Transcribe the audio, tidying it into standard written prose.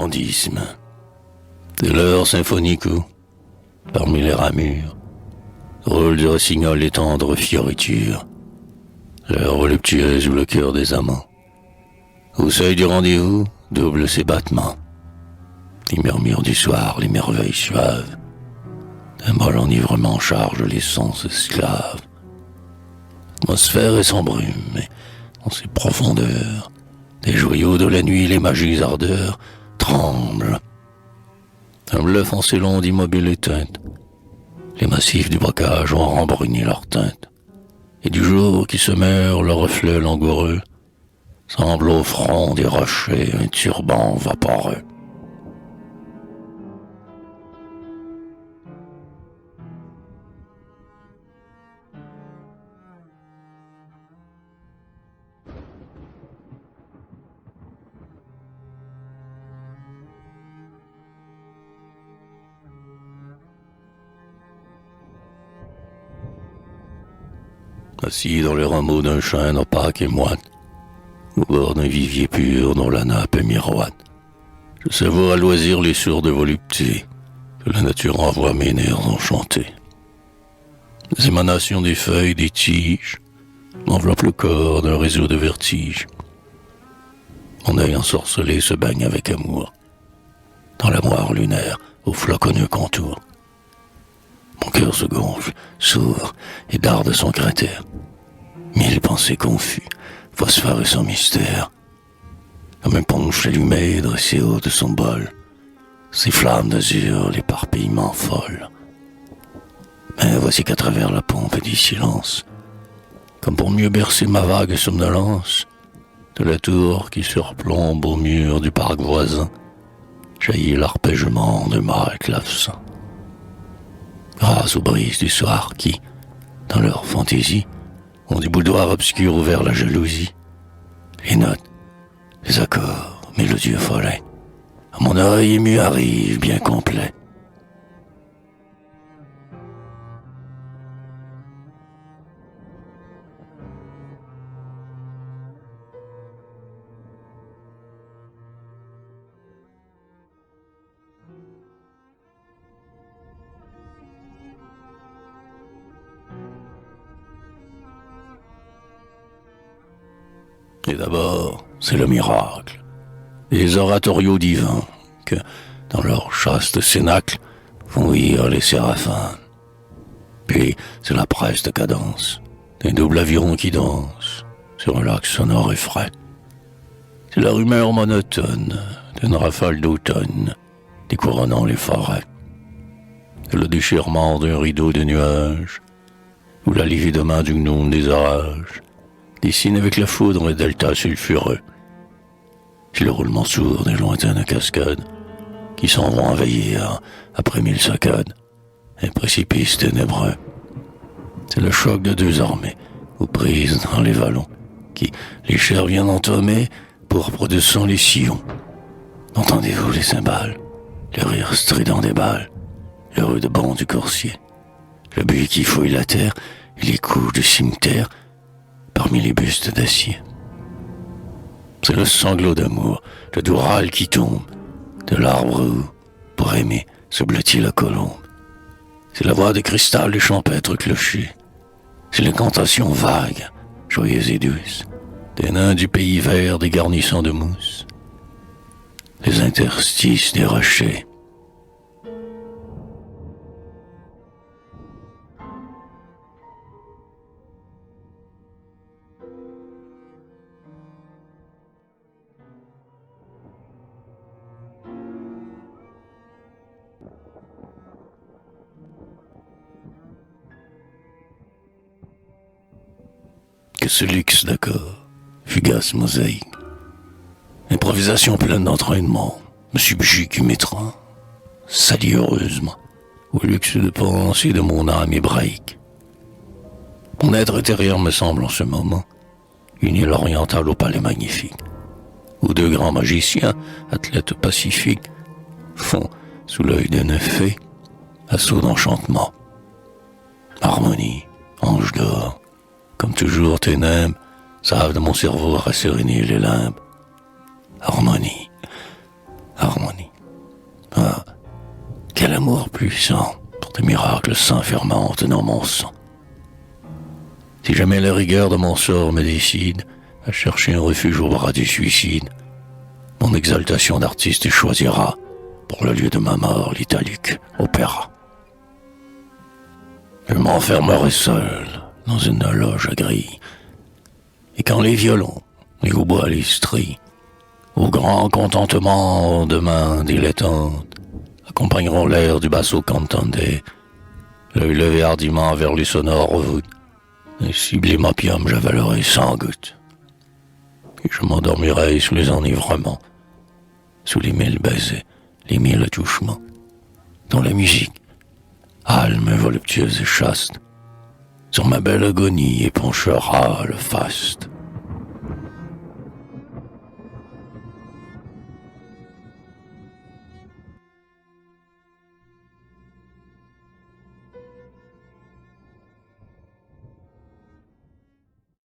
l'attentisme. De l'heure symphonique où, parmi les ramures, roule du rossignol les tendres fioritures, l'heure voluptueuse où le cœur des amants, au seuil du rendez-vous, double ses battements. Les murmures du soir, les merveilles suaves, d'un bol enivrement charge les sens esclaves. L'atmosphère est sans brume, mais dans ses profondeurs, des joyaux de la nuit, les magiques ardeurs tremblent. Un bluff en ces londes immobiles éteintes, les massifs du bocage ont rembruni leur teinte, et du jour qui se meurt, le reflet langoureux semble au front des rochers un turban vaporeux. Assis dans les rameaux d'un chêne opaque et moite, au bord d'un vivier pur dont la nappe est miroite, je savoure à loisir les sourdes voluptés que la nature envoie à mes nerfs enchantés. Les émanations des feuilles, des tiges, m'enveloppent le corps d'un réseau de vertiges. Mon œil ensorcelé se baigne avec amour dans la moire lunaire au floconneux contour. Mon cœur se gonfle, s'ouvre et darde son cratère. Mille pensées confus, phosphorescent mystère. Comme un punch allumé dressé haut de son bol, ces flammes d'azur, l'éparpillement folle. Mais voici qu'à travers la pompe du silence, comme pour mieux bercer ma vague somnolence, de la tour qui surplombe au mur du parc voisin, jaillit l'arpègement de mâts clavecins. Grâce aux brises du soir qui, dans leur fantaisie, ont des boudoirs obscurs ouverts la jalousie. Les notes, les accords, mélodieux follets, à mon oreille émue arrivent bien complets. Et d'abord, c'est le miracle, les oratorios divins que, dans leur chaste cénacle, font ouïr les séraphins. Puis, c'est la preste cadence d'un double aviron qui danse sur un lac sonore et frais. C'est la rumeur monotone d'une rafale d'automne découronnant les forêts. C'est le déchirement d'un rideau de nuages ou la livide main du gnome des orages dessine avec la foudre un delta sulfureux. C'est le roulement sourd des lointaines cascades qui s'en vont envahir après mille saccades, un précipice ténébreux. C'est le choc de deux armées aux prises dans les vallons qui, les chairs viennent entamer, pourpre de sang les sillons. Entendez-vous les cymbales, le rire strident des balles, le rude bond du coursier, le buis qui fouille la terre et les coups du cimetière parmi les bustes d'acier. C'est le sanglot d'amour, le doux râle qui tombe de l'arbre où, pour aimer, se blottit la colombe. C'est la voix de cristal des champêtres clochers. C'est l'incantation vague, joyeuse et douce, des nains du pays vert des garnissons de mousse. Les interstices des rochers. Que ce luxe d'accord, fugace mosaïque, improvisation pleine d'entraînement, me subjugue et m'étreint, s'allie heureusement au luxe de pensée de mon âme hébraïque. Mon être intérieur me semble en ce moment une île orientale au palais magnifique, où deux grands magiciens, athlètes pacifiques, font, sous l'œil d'une fée, assaut d'enchantement. Harmonie, ange d'or, comme toujours tes nimbes savent de mon cerveau rasséréner les limbes. Harmonie, harmonie. Ah, quel amour puissant pour tes miracles saints fermentent dans mon sang. Si jamais la rigueur de mon sort me décide à chercher un refuge au bras du suicide, mon exaltation d'artiste choisira pour le lieu de ma mort l'italique opéra. Je m'enfermerai seul dans une loge grise, et quand les violons, les hautbois, les stries, au grand contentement de mains dilettantes, accompagneront l'air du basso cantante, l'œil levé hardiment vers les sonores voûtes, et sublime opium j'avalerai sans goutte. Et je m'endormirai sous les enivrements, sous les 1000 baisers, les 1000 touchements, dont la musique, calme, voluptueuse et chaste, sur ma belle agonie épanchera le faste.